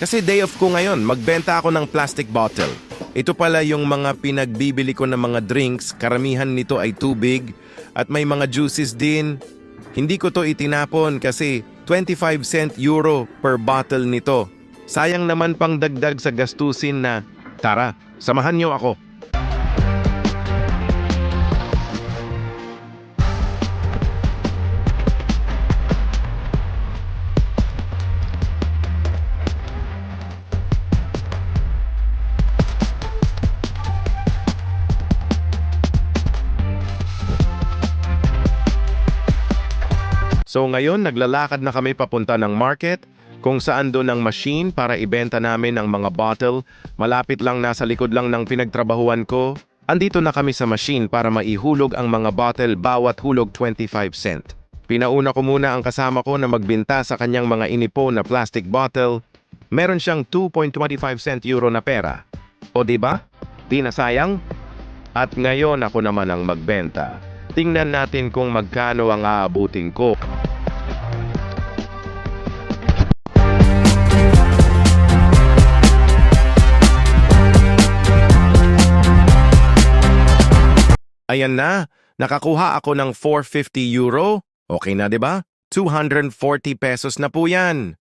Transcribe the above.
Kasi day off ko ngayon, magbenta ako ng plastic bottle. Ito pala yung mga pinagbibili ko ng mga drinks, karamihan nito ay tubig at may mga juices din. Hindi ko to itinapon kasi 25 cent euro per bottle nito. Sayang naman pang dagdag sa gastusin na, tara, samahan niyo ako. So ngayon, naglalakad na kami papunta ng market, kung saan doon ang machine para ibenta namin ang mga bottle. Malapit lang, nasa likod lang ng pinagtrabahuan ko. Andito na kami sa machine para maihulog ang mga bottle, bawat hulog 25 cent. Pinauna ko muna ang kasama ko na magbenta sa kanyang mga inipo na plastic bottle. Meron siyang 2.25 cent euro na pera. O di ba? Di na sayang? At ngayon ako naman ang magbenta. Tingnan natin kung magkano ang aabutin ko. Ayan na, nakakuha ako ng 450 euro. Okay na 'di ba? 240 pesos na po yan.